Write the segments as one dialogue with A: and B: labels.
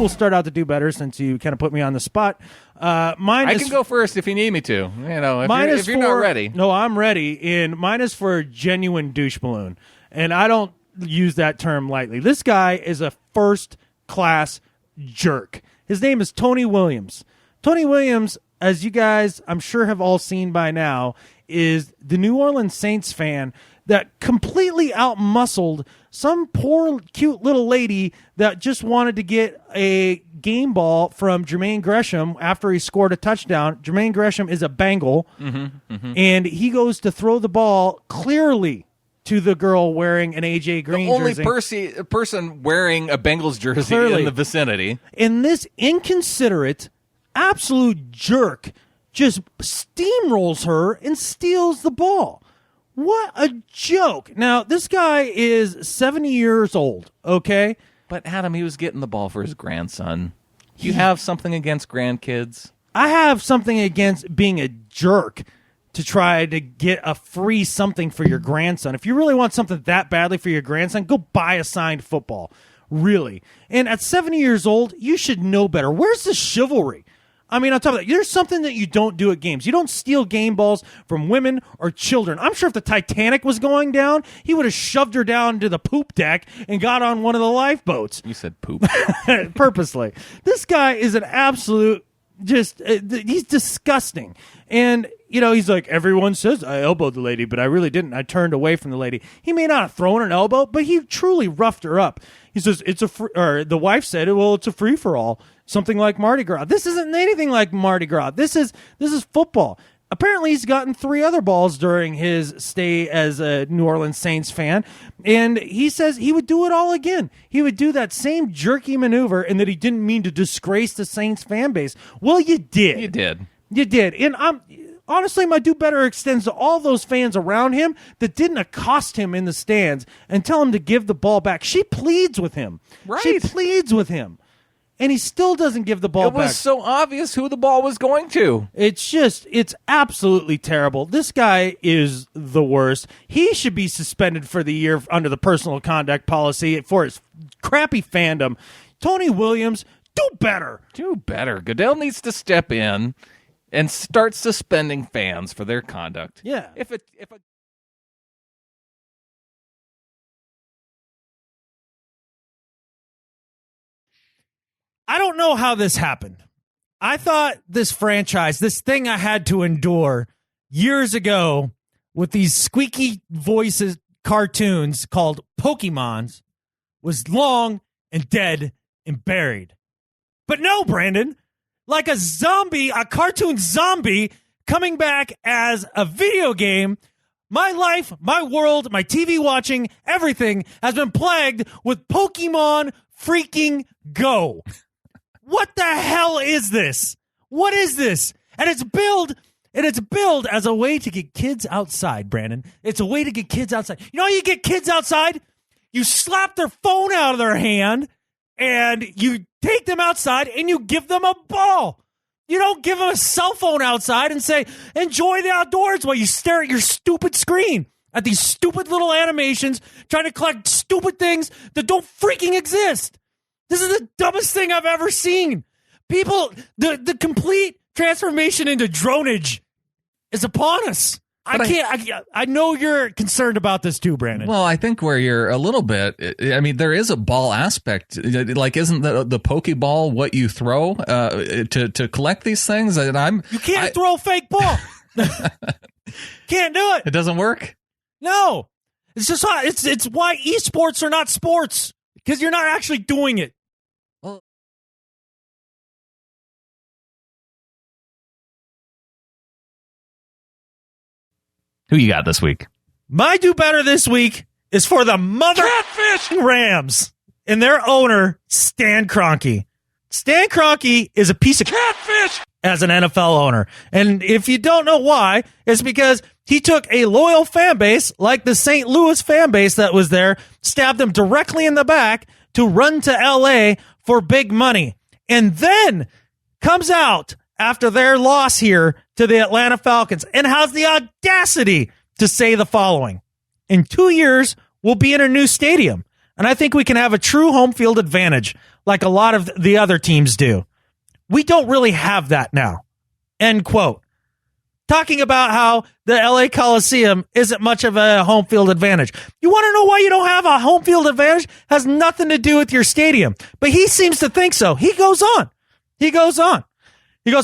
A: will start out to do better since you kind of put me on the spot. I
B: can go first if you need me to. If you're not ready.
A: No, I'm ready. And mine is for a genuine douche balloon. And I don't use that term lightly. This guy is a first-class jerk. His name is Tony Williams. Tony Williams, as you guys I'm sure have all seen by now, is the New Orleans Saints fan that completely outmuscled some poor, cute little lady that just wanted to get a game ball from Jermaine Gresham after he scored a touchdown. Jermaine Gresham is a Bengal, and he goes to throw the ball clearly to the girl wearing an AJ Green jersey.
B: The only person wearing a Bengals jersey in the vicinity.
A: And this inconsiderate, absolute jerk just steamrolls her and steals the ball. What a joke. Now, this guy is 70 years old, okay?
B: But, Adam, he was getting the ball for his grandson. You have something against grandkids?
A: I have something against being a jerk to try to get a free something for your grandson. If you really want something that badly for your grandson, go buy a signed football. Really. And at 70 years old, you should know better. Where's the chivalry? I mean, on top of that, there's something that you don't do at games. You don't steal game balls from women or children. I'm sure if the Titanic was going down, he would have shoved her down to the poop deck and got on one of the lifeboats.
B: You said poop.
A: Purposely. This guy is an absolute, he's disgusting. And, he's like, everyone says I elbowed the lady, but I really didn't. I turned away from the lady. He may not have thrown an elbow, but he truly roughed her up. He says, the wife said, well, it's a free-for-all. Something like Mardi Gras. This isn't anything like Mardi Gras. This is football. Apparently, he's gotten 3 other balls during his stay as a New Orleans Saints fan, and he says he would do it all again. He would do that same jerky maneuver, and that he didn't mean to disgrace the Saints fan base. Well, you did. You did. And honestly, my do better extends to all those fans around him that didn't accost him in the stands and tell him to give the ball back. She pleads with him.
B: Right.
A: She pleads with him. And he still doesn't give the ball back.
B: It was so obvious who the ball was going to.
A: It's absolutely terrible. This guy is the worst. He should be suspended for the year under the personal conduct policy for his crappy fandom. Tony Williams, do better.
B: Do better. Goodell needs to step in and start suspending fans for their conduct.
A: Yeah. I don't know how this happened. I thought this franchise, this thing I had to endure years ago with these squeaky voices cartoons called Pokemons, was long and dead and buried. But no, Brandon, like a zombie, a cartoon zombie coming back as a video game, my life, my world, my TV watching, everything has been plagued with Pokemon freaking Go. What the hell is this? What is this? And it's billed as a way to get kids outside, Brandon. It's a way to get kids outside. You know how you get kids outside? You slap their phone out of their hand and you take them outside and you give them a ball. You don't give them a cell phone outside and say, enjoy the outdoors while you stare at your stupid screen, at these stupid little animations, trying to collect stupid things that don't freaking exist. This is the dumbest thing I've ever seen. People, the complete transformation into dronage is upon us. I know you're concerned about this too, Brandon.
B: Well, I think where you're a little bit, I mean, there is a ball aspect. Like, isn't the Pokeball what you throw to collect these things? And
A: you can't throw a fake ball. Can't do it.
B: It doesn't work.
A: No, it's just it's why esports are not sports, because you're not actually doing it.
B: Who you got this week?
A: My do better this week is for the mother catfish Rams and their owner, Stan Kroenke. Stan Kroenke is a piece of catfish as an NFL owner. And if you don't know why, it's because he took a loyal fan base like the St. Louis fan base that was there, stabbed them directly in the back to run to LA for big money. And then comes out after their loss here to the Atlanta Falcons and has the audacity to say the following: in 2 years, we'll be in a new stadium. And I think we can have a true home field advantage like a lot of the other teams do. We don't really have that now. End quote. Talking about how the LA Coliseum isn't much of a home field advantage. You want to know why you don't have a home field advantage? Has nothing to do with your stadium. But he seems to think so. He goes on. He goes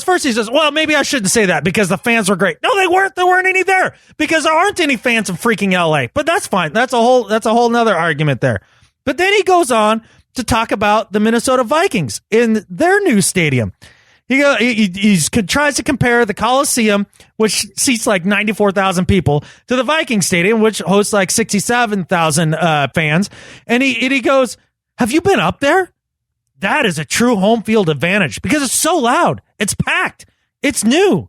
A: first, he says, well, maybe I shouldn't say that because the fans were great. No, they weren't. There weren't any there because there aren't any fans of freaking LA. But that's fine. That's a whole nother argument there. But then he goes on to talk about the Minnesota Vikings in their new stadium. He tries to compare the Coliseum, which seats like 94,000 people, to the Viking Stadium, which hosts like 67,000 fans. And he goes, have you been up there? That is a true home field advantage because it's so loud. It's packed. It's new.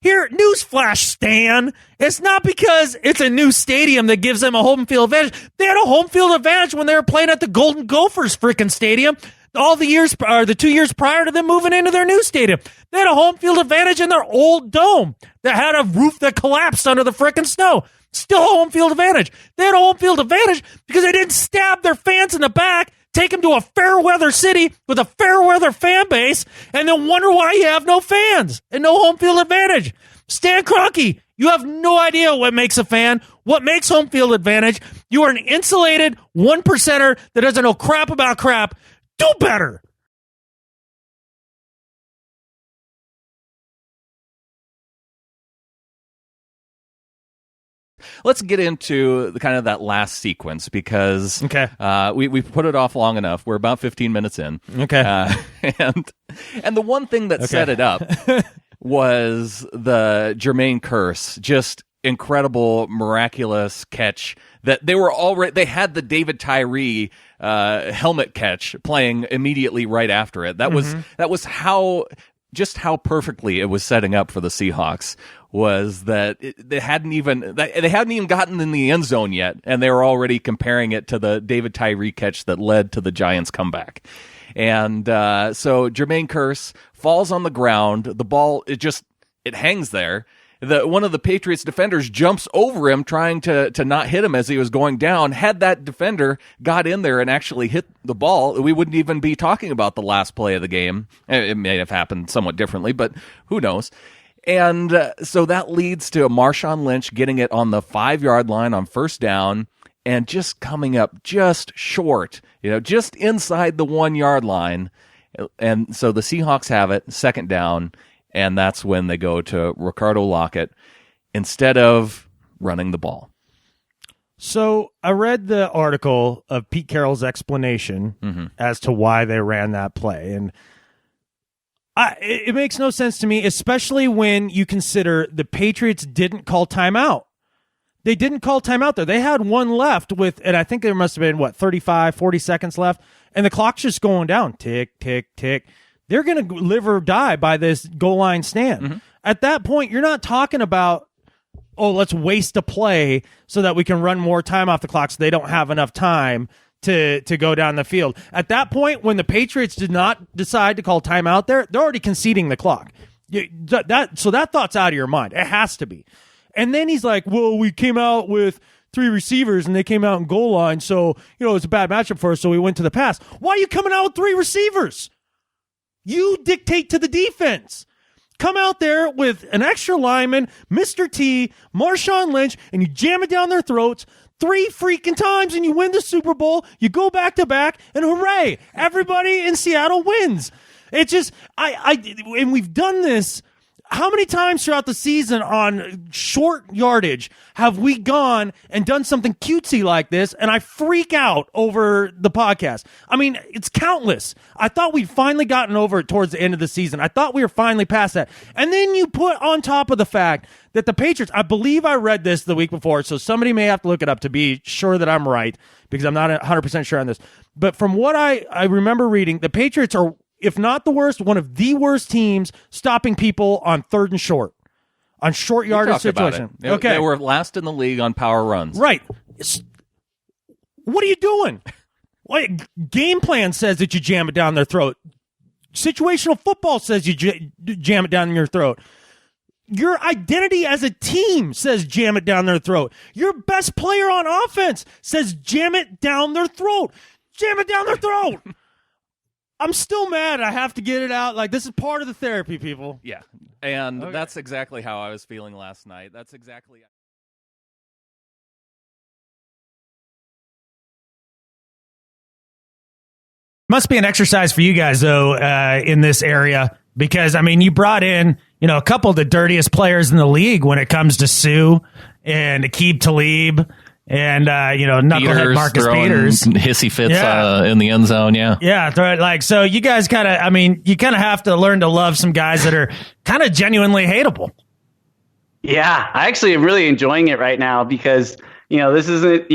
A: Here, newsflash, Stan. It's not because it's a new stadium that gives them a home field advantage. They had a home field advantage when they were playing at the Golden Gophers freaking stadium. All the years, or the 2 years prior to them moving into their new stadium. They had a home field advantage in their old dome that had a roof that collapsed under the frickin' snow. Still a home field advantage. They had a home field advantage because they didn't stab their fans in the back, take them to a fair weather city with a fair weather fan base, and then wonder why you have no fans and no home field advantage. Stan Kroenke, you have no idea what makes a fan, what makes home field advantage. You are an insulated one percenter that doesn't know crap about crap. Do better.
C: Let's get into the kind of that last sequence because we've put it off long enough. We're about 15 minutes in.
A: Okay.
C: And the one thing that set it up was the Jermaine Kearse, just incredible, miraculous catch that they had the David Tyree helmet catch playing immediately right after it. That was how perfectly it was setting up for the Seahawks. Was that they hadn't even gotten in the end zone yet, and they were already comparing it to the David Tyree catch that led to the Giants' comeback. And so Jermaine Kearse falls on the ground. The ball it hangs there. One of the Patriots defenders jumps over him, trying to not hit him as he was going down. Had that defender got in there and actually hit the ball, we wouldn't even be talking about the last play of the game. It may have happened somewhat differently, but who knows? And so that leads to Marshawn Lynch getting it on the 5-yard line on first down and just coming up just short, just inside the 1-yard line. And so the Seahawks have it, second down. And that's when they go to Ricardo Lockett instead of running the ball.
A: So I read the article of Pete Carroll's explanation as to why they ran that play. And it makes no sense to me, especially when you consider the Patriots didn't call timeout. They didn't call timeout there. They had one left and I think there must have been, 35, 40 seconds left. And the clock's just going down. Tick, tick, tick. They're going to live or die by this goal line stand. At that point, you're not talking about, let's waste a play so that we can run more time off the clock so they don't have enough time to go down the field. At that point, when the Patriots did not decide to call timeout there, they're already conceding the clock. So that thought's out of your mind. It has to be. And then he's like, well, we came out with 3 receivers and they came out in goal line, so it's a bad matchup for us, so we went to the pass. Why are you coming out with 3 receivers? You dictate to the defense. Come out there with an extra lineman, Mr. T, Marshawn Lynch, and you jam it down their throats 3 freaking times and you win the Super Bowl. You go back to back and hooray, everybody in Seattle wins. It's just, and we've done this. How many times throughout the season on short yardage have we gone and done something cutesy like this, and I freak out over the podcast? I mean, it's countless. I thought we'd finally gotten over it towards the end of the season. I thought we were finally past that. And then you put on top of the fact that the Patriots, I believe I read this the week before, so somebody may have to look it up to be sure that I'm right, because I'm not 100% sure on this. But from what I remember reading, the Patriots are, if not the worst, one of the worst teams stopping people on 3rd and short, on short yardage situation.
C: Okay, they were last in the league on power runs.
A: Right. What are you doing? Game plan says that you jam it down their throat. Situational football says you jam it down in your throat. Your identity as a team says jam it down their throat. Your best player on offense says jam it down their throat. Jam it down their throat. I'm still mad. I have to get it out. Like, this is part of the therapy, people.
C: Yeah. And that's exactly how I was feeling last night. That's exactly.
A: Must be an exercise for you guys, though, in this area, because, I mean, you brought in, a couple of the dirtiest players in the league when it comes to Sue and Aqib Talib and, knucklehead Marcus Peters.
B: Hissy fits in the end zone, yeah.
A: Yeah, so you guys kind of have to learn to love some guys that are kind of genuinely hateable.
D: Yeah, I actually am really enjoying it right now because, this isn't,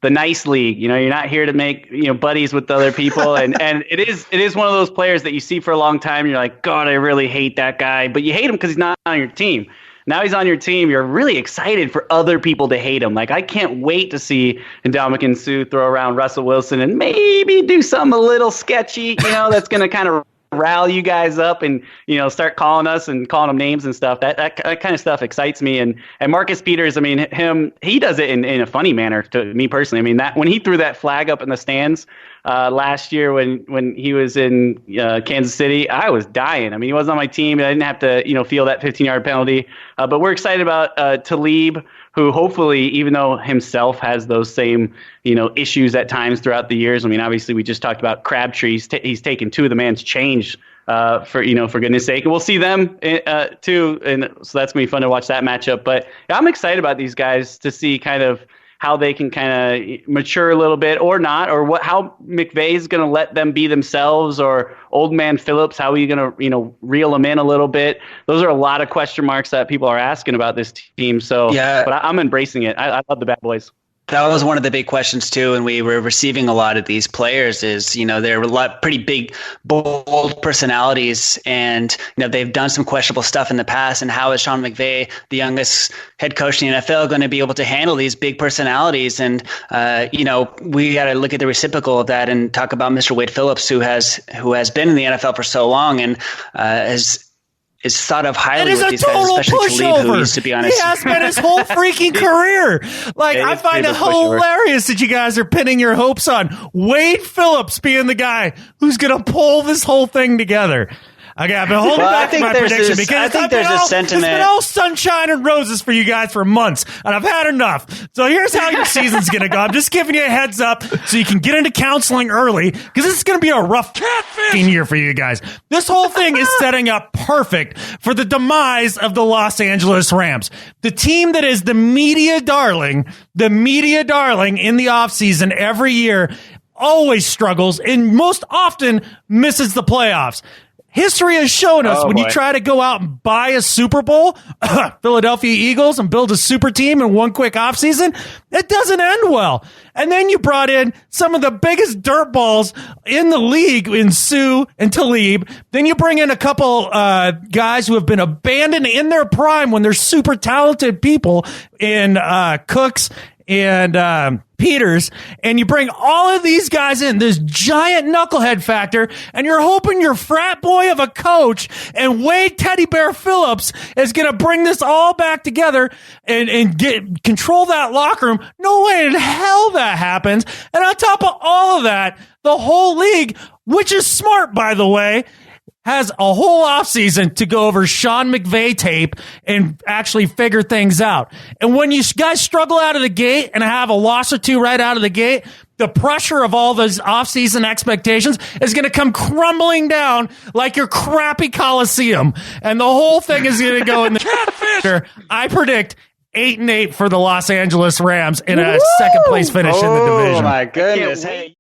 D: the nice league. You're not here to make, buddies with other people. And it is one of those players that you see for a long time. And you're like, God, I really hate that guy. But you hate him because he's not on your team. Now he's on your team. You're really excited for other people to hate him. Like, I can't wait to see Ndamukong Suh throw around Russell Wilson and maybe do something a little sketchy, that's going to kind of rally you guys up and, start calling us and calling them names and stuff. That kind of stuff excites me. And Marcus Peters, he does it in a funny manner to me personally. That when he threw that flag up in the stands last year when he was in Kansas City, I was dying. He wasn't on my team. I didn't have to, feel that 15-yard penalty. But we're excited about Talib, who hopefully, even though himself has those same, issues at times throughout the years. Obviously, we just talked about Crabtree. He's taken two of the man's change for goodness sake. And we'll see them too. And so that's going to be fun to watch that matchup. But I'm excited about these guys to see kind of how they can kind of mature a little bit or not, or how McVay is going to let them be themselves, or old man Phillips, how are you going to, reel them in a little bit? Those are a lot of question marks that people are asking about this team. So, yeah, but I'm embracing it. I love the bad boys.
E: That was one of the big questions too, and we were receiving a lot of these players is, they're a lot pretty big, bold personalities, and they've done some questionable stuff in the past. And how is Sean McVay, the youngest head coach in the NFL, going to be able to handle these big personalities? And we got to look at the reciprocal of that and talk about Mr. Wade Phillips, who has been in the NFL for so long and is thought of highly with these guys, especially Talib, who used to be on his...
A: He has been his whole freaking career. I find it hilarious that you guys are pinning your hopes on Wade Phillips being the guy who's going to pull this whole thing together. Okay, I've been holding back my prediction because it's been all sunshine and roses for you guys for months, and I've had enough. So here's how your season's going to go. I'm just giving you a heads up so you can get into counseling early, because this is going to be a rough year for you guys. This whole thing is setting up perfect for the demise of the Los Angeles Rams, the team that is the media darling in the offseason every year, always struggles and most often misses the playoffs. History has shown us you try to go out and buy a Super Bowl, Philadelphia Eagles, and build a super team in one quick offseason, it doesn't end well. And then you brought in some of the biggest dirtballs in the league in Sue and Talib. Then you bring in a couple guys who have been abandoned in their prime when they're super talented people in Cooks and Peters, and you bring all of these guys in, this giant knucklehead factor, and you're hoping your frat boy of a coach and Wade Teddy Bear Phillips is going to bring this all back together and control that locker room. No way in hell that happens. And on top of all of that, the whole league, which is smart, by the way, has a whole offseason to go over Sean McVay tape and actually figure things out. And when you guys struggle out of the gate and have a loss or two right out of the gate, the pressure of all those offseason expectations is going to come crumbling down like your crappy Coliseum. And the whole thing is going to go in the catfish. I predict 8-8 for the Los Angeles Rams in a second place finish in the division.
E: Oh my goodness. Hey.